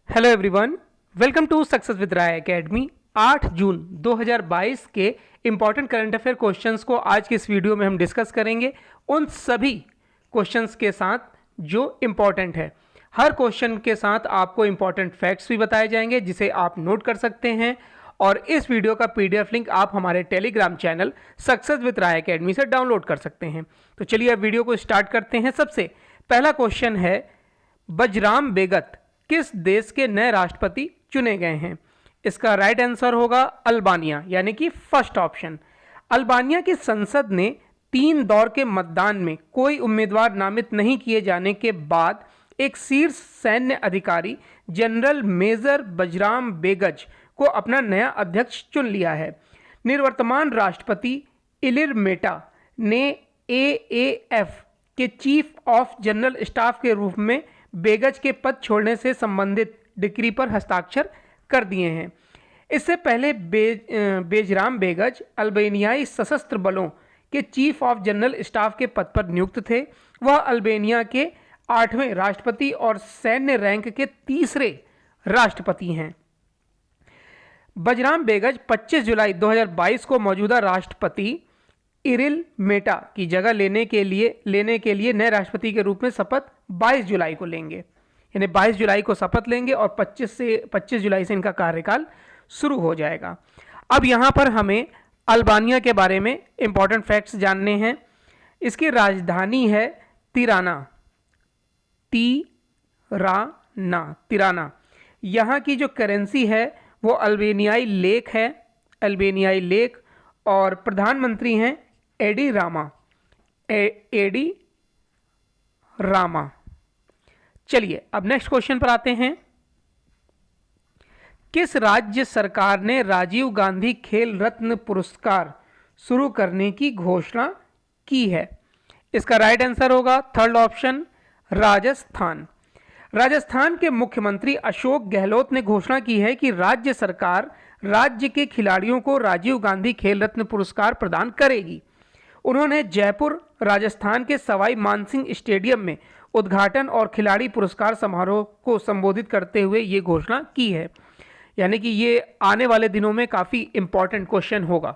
Hello everyone, welcome to success with Rai academy. 8 June 2022 के important current affair questions को आज की इस वीडियो में हम डिस्कस करेंगे, उन सभी क्वेश्चंस के साथ जो इम्पॉर्टेंट है। हर क्वेश्चन के साथ आपको इम्पॉर्टेंट फैक्ट्स भी बताए जाएंगे जिसे आप नोट कर सकते हैं, और इस वीडियो का पीडीएफ लिंक आप हमारे Telegram channel success with Rai academy से डाउनलोड कर सकते हैं। तो चलिए अब वीडियो को स्टार्ट करते हैं। सबसे पहला क्वेश्चन है, बजराम बेगत किस देश के नए राष्ट्रपति चुने गए हैं? इसका राइट आंसर होगा अल्बानिया, यानी कि फर्स्ट ऑप्शन। अल्बानिया की संसद ने 3 दौर के मतदान में कोई उम्मीदवार नामित नहीं किए जाने के बाद एक शीर्ष सैन्य अधिकारी जनरल मेजर बजराम बेगज को अपना नया अध्यक्ष चुन लिया है। निवर्तमान राष्ट्रपति इलिर मेटा ने एएएफ के चीफ ऑफ जनरल स्टाफ के रूप में बेगज के पद छोड़ने से संबंधित डिक्री पर हस्ताक्षर कर दिए हैं। इससे पहले बेजराम बेगज अल्बानियाई सशस्त्र बलों के चीफ ऑफ जनरल स्टाफ के पद पर नियुक्त थे। वह अल्बानिया के 8वें राष्ट्रपति और सैन्य रैंक के तीसरे राष्ट्रपति हैं। बजराम बेगज 25 जुलाई 2022 को मौजूदा राष्ट्रपति इरिल मेटा की जगह लेने के लिए नए राष्ट्रपति के रूप में शपथ 22 जुलाई को लेंगे, यानी 22 जुलाई को शपथ लेंगे और 25 जुलाई से इनका कार्यकाल शुरू हो जाएगा। अब यहाँ पर हमें अल्बानिया के बारे में इंपॉर्टेंट फैक्ट्स जानने हैं। इसकी राजधानी है तिराना। यहाँ की जो करेंसी है वो अल्बानियाई लेक और प्रधानमंत्री हैं एडी रामा। चलिए अब नेक्स्ट क्वेश्चन पर आते हैं। किस राज्य सरकार ने राजीव गांधी खेल रत्न पुरस्कार शुरू करने की घोषणा की है? इसका राइट आंसर होगा थर्ड ऑप्शन, राजस्थान के मुख्यमंत्री अशोक गहलोत ने घोषणा की है कि राज्य सरकार राज्य के खिलाड़ियों को राजीव गांधी खेल रत्न पुरस्कार प्रदान करेगी। उन्होंने जयपुर, राजस्थान के सवाई मानसिंह स्टेडियम में उद्घाटन और खिलाड़ी पुरस्कार समारोह को संबोधित करते हुए ये घोषणा की है, यानी कि ये आने वाले दिनों में काफ़ी इंपॉर्टेंट क्वेश्चन होगा।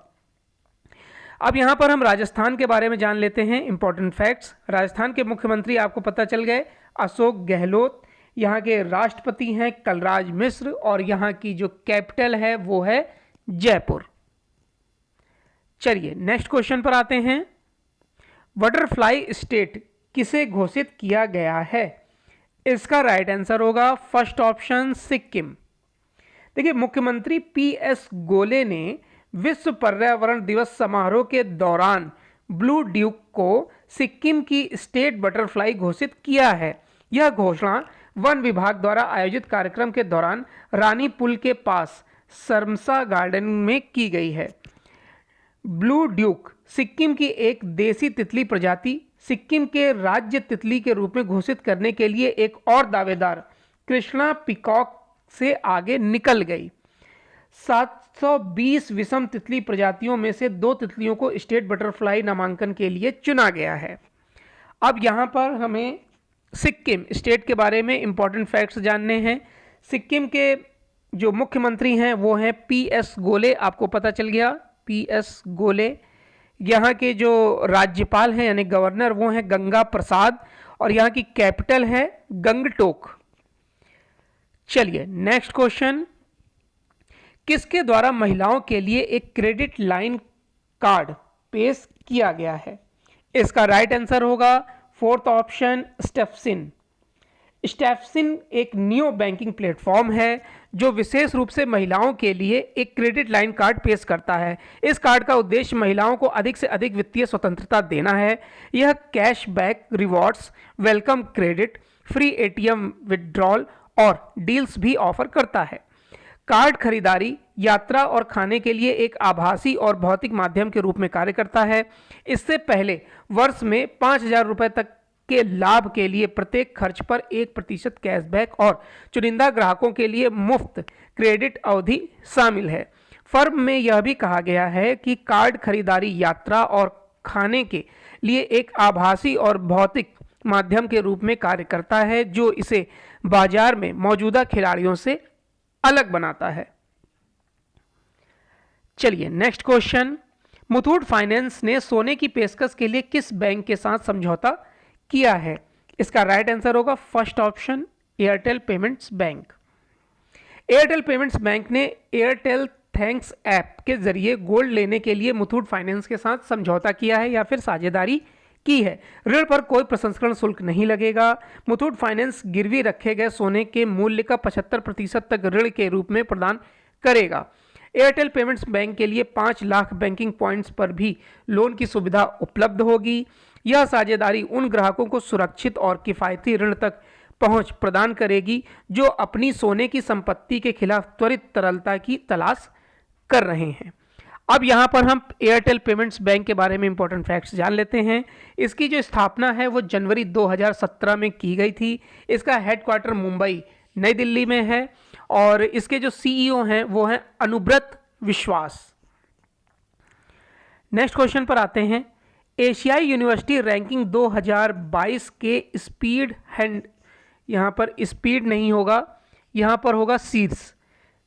अब यहाँ पर हम राजस्थान के बारे में जान लेते हैं इंपॉर्टेंट फैक्ट्स। राजस्थान के मुख्यमंत्री आपको पता चल गए, अशोक गहलोत। यहाँ के राष्ट्रपति हैं कलराज मिश्र और यहाँ की जो कैपिटल है वो है जयपुर। चलिए नेक्स्ट क्वेश्चन पर आते हैं। बटरफ्लाई स्टेट किसे घोषित किया गया है? इसका राइट आंसर होगा फर्स्ट ऑप्शन, सिक्किम। देखिए, मुख्यमंत्री पीएस गोले ने विश्व पर्यावरण दिवस समारोह के दौरान ब्लू ड्यूक को सिक्किम की स्टेट बटरफ्लाई घोषित किया है। यह घोषणा वन विभाग द्वारा आयोजित कार्यक्रम के दौरान रानी पुल के पास सरमसा गार्डन में की गई है। ब्लू ड्यूक सिक्किम की एक देसी तितली प्रजाति सिक्किम के राज्य तितली के रूप में घोषित करने के लिए एक और दावेदार कृष्णा पिकॉक से आगे निकल गई। 720 विषम तितली प्रजातियों में से 2 तितलियों को स्टेट बटरफ्लाई नामांकन के लिए चुना गया है। अब यहाँ पर हमें सिक्किम स्टेट के बारे में इंपॉर्टेंट फैक्ट्स जानने हैं। सिक्किम के जो मुख्यमंत्री हैं वो हैं पीएस गोले, आपको पता चल गया पीएस गोले। यहाँ के जो राज्यपाल हैं यानी गवर्नर वो हैं गंगा प्रसाद और यहाँ की कैपिटल है गंगटोक। चलिए नेक्स्ट क्वेश्चन, किसके द्वारा महिलाओं के लिए एक क्रेडिट लाइन कार्ड पेश किया गया है? इसका राइट आंसर होगा फोर्थ ऑप्शन, स्टेफसिन एक नियो बैंकिंग प्लेटफॉर्म है जो विशेष रूप से महिलाओं के लिए एक क्रेडिट लाइन कार्ड पेश करता है। इस कार्ड का उद्देश्य महिलाओं को अधिक से अधिक वित्तीय स्वतंत्रता देना है। यह cashback, rewards, welcome credit, free ATM withdrawal और डील्स भी ऑफर करता है। कार्ड खरीदारी, यात्रा और खाने के लिए एक आभासी और भौतिक माध्यम के रूप में कार्य करता है। इससे पहले वर्ष में 5,000 रुपये तक के लाभ के लिए प्रत्येक खर्च पर 1% कैशबैक और चुनिंदा ग्राहकों के लिए मुफ्त क्रेडिट अवधि शामिल है। फर्म में यह भी कहा गया है कि कार्ड खरीदारी, यात्रा और खाने के लिए एक आभासी और भौतिक माध्यम के रूप में कार्य करता है जो इसे बाजार में मौजूदा खिलाड़ियों से अलग बनाता है। चलिए नेक्स्ट क्वेश्चन, मुथूट फाइनेंस ने सोने की पेशकश के लिए किस बैंक के साथ समझौता किया है? इसका राइट आंसर होगा first option Airtel payments bank. Airtel payments bank ने एयरटेल थैंक्स ऐप के जरिए गोल्ड लेने के लिए मुथूट फाइनेंस के साथ समझौता किया है या फिर साझेदारी की है। ऋण पर कोई प्रसंस्करण शुल्क नहीं लगेगा। मुथूट फाइनेंस गिरवी रखे गए सोने के मूल्य का 75% तक ऋण के रूप में प्रदान करेगा। एयरटेल पेमेंट्स बैंक के लिए 5 लाख बैंकिंग पॉइंट्स पर भी लोन की सुविधा उपलब्ध होगी। यह साझेदारी उन ग्राहकों को सुरक्षित और किफ़ायती ऋण तक पहुंच प्रदान करेगी जो अपनी सोने की संपत्ति के खिलाफ त्वरित तरलता की तलाश कर रहे हैं। अब यहां पर हम एयरटेल पेमेंट्स बैंक के बारे में इंपॉर्टेंट फैक्ट्स जान लेते हैं। इसकी जो स्थापना है वो जनवरी 2017 में की गई थी। इसका हेडक्वार्टर मुंबई नई दिल्ली में है और इसके जो सीईओ हैं वो हैं अनुब्रत विश्वास। नेक्स्ट क्वेश्चन पर आते हैं, एशियाई यूनिवर्सिटी रैंकिंग 2022 के स्पीड हैंड, यहाँ पर स्पीड नहीं होगा, यहाँ पर होगा शीर्ष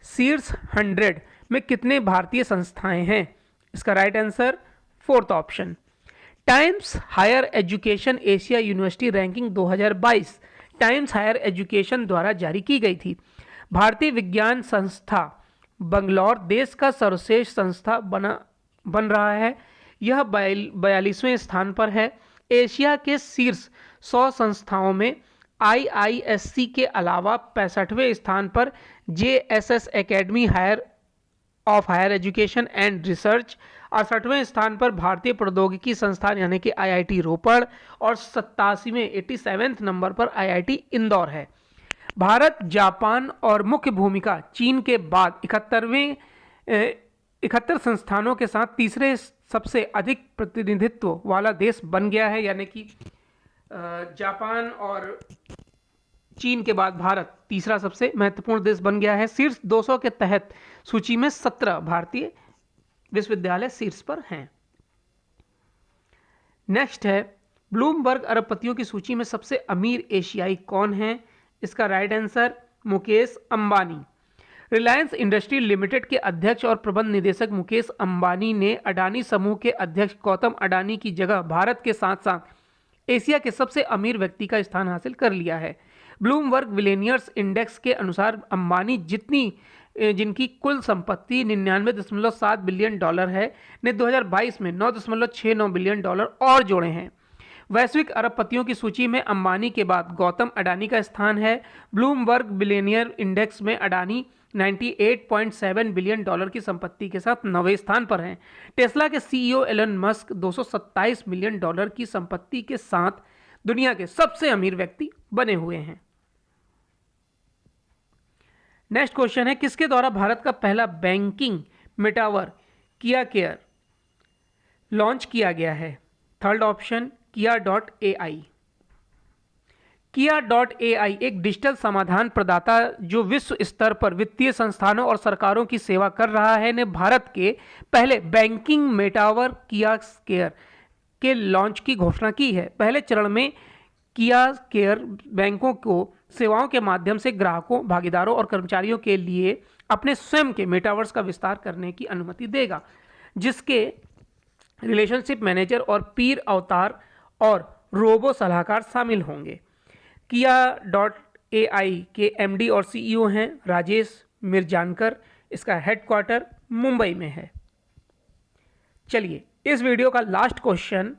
100 में कितने भारतीय संस्थाएं हैं? इसका right answer fourth option. Times higher education Asia university ranking 2022 Times higher education द्वारा जारी की गई थी। भारतीय विज्ञान संस्था बंगलौर देश का सर्वश्रेष्ठ संस्था बन रहा है। यह 42वें स्थान पर है। एशिया के शीर्ष 100 संस्थाओं में IISc के अलावा 65वें स्थान पर JSS academy of higher education and research, 68वें स्थान पर भारतीय प्रौद्योगिकी संस्थान यानी कि IIT रोपड़ और 87वें नंबर पर IIT इंदौर है। भारत, जापान और मुख्य भूमिका चीन के बाद 71 संस्थानों के साथ तीसरे सबसे अधिक प्रतिनिधित्व वाला देश बन गया है, यानी कि जापान और चीन के बाद भारत तीसरा सबसे महत्वपूर्ण देश बन गया है। शीर्ष 200 के तहत सूची में 17 भारतीय विश्वविद्यालय शीर्ष पर हैं। नेक्स्ट है, ब्लूमबर्ग अरबपतियों की सूची में सबसे अमीर एशियाई कौन है? इसका right answer Mukesh Ambani. Reliance industry limited के अध्यक्ष और प्रबंध निदेशक मुकेश अंबानी ने अडानी समूह के अध्यक्ष गौतम अडानी की जगह भारत के साथ साथ एशिया के सबसे अमीर व्यक्ति का स्थान हासिल कर लिया है। ब्लूमबर्ग बिलियनियर्स इंडेक्स के अनुसार अंबानी जिनकी कुल संपत्ति 99.7 बिलियन डॉलर है, ने 2022 में 9.69 बिलियन डॉलर और जोड़े हैं। वैश्विक अरबपतियों की सूची में अंबानी के बाद गौतम अडानी का स्थान है। ब्लूमबर्ग बिलियनियर इंडेक्स में अडानी 98.7 बिलियन डॉलर की संपत्ति के साथ 9वें स्थान पर हैं। टेस्ला के CEO Elon Musk 227 million dollar की संपत्ति के साथ दुनिया के सबसे अमीर व्यक्ति बने हुए हैं। नेक्स्ट क्वेश्चन है, किसके द्वारा भारत का पहला बैंकिंग मेटावर किया केयर लॉन्च किया गया है? Third option Kia.ai। Kia.ai एक डिजिटल समाधान प्रदाता जो विश्व स्तर पर वित्तीय संस्थानों और सरकारों की सेवा कर रहा है, ने भारत के पहले बैंकिंग मेटावर किया केयर के लॉन्च की घोषणा की है। पहले चरण में किया केयर बैंकों को सेवाओं के माध्यम से ग्राहकों, भागीदारों और कर्मचारियों के लिए अपने स्वयं के मेटावर्स का विस्तार करने की अनुमति देगा, जिसके रिलेशनशिप मैनेजर और पीर अवतार और रोबो सलाहकार शामिल होंगे। Kia.ai के MD और CEO हैं राजेश मिर्जानकर। इसका हेडक्वार्टर मुंबई में है। चलिए इस वीडियो का लास्ट क्वेश्चन,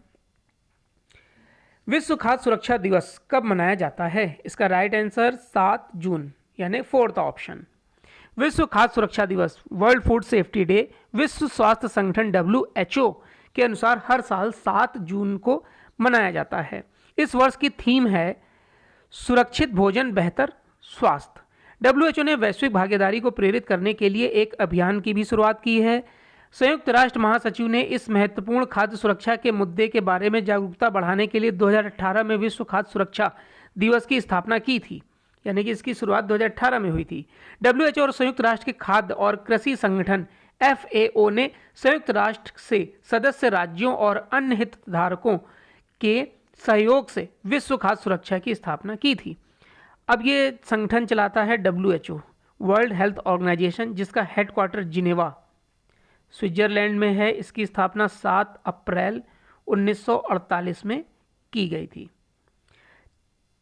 विश्व खाद्य सुरक्षा दिवस कब मनाया जाता है? इसका राइट आंसर 7 जून यानी फोर्थ ऑप्शन। विश्व खाद्य सुरक्षा दिवस, वर्ल्ड फूड सेफ्टी डे, विश्व स्वास्थ्य संगठन WHO के अनुसार हर साल 7 जून को मनाया जाता है। इस वर्ष की थीम है सुरक्षित भोजन बेहतर स्वास्थ्य। WHO ने वैश्विक भागीदारी को प्रेरित करने के लिए एक अभियान की भी शुरुआत की है। संयुक्त राष्ट्र महासचिव ने इस महत्वपूर्ण खाद्य सुरक्षा के मुद्दे के बारे में जागरूकता बढ़ाने के लिए 2018 में विश्व खाद्य सुरक्षा दिवस की स्थापना की थी, यानी कि इसकी शुरुआत 2018 में हुई थी। WHO और संयुक्त राष्ट्र के खाद्य और कृषि संगठन FAO ने संयुक्त राष्ट्र से सदस्य राज्यों और अन्य हितधारकों के सहयोग से विश्व खाद्य सुरक्षा की स्थापना की थी। अब ये संगठन चलाता है WHO, वर्ल्ड हेल्थ ऑर्गेनाइजेशन, जिसका हेडक्वार्टर जिनेवा स्विट्जरलैंड में है। इसकी स्थापना 7 अप्रैल 1948 में की गई थी।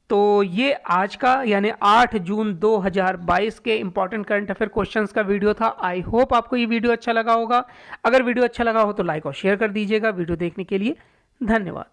तो ये आज का यानी 8 जून 2022 के इंपॉर्टेंट करंट अफेयर क्वेश्चंस का वीडियो था। आई होप आपको ये वीडियो अच्छा लगा होगा। अगर वीडियो अच्छा लगा हो तो लाइक और शेयर कर दीजिएगा। वीडियो देखने के लिए धन्यवाद।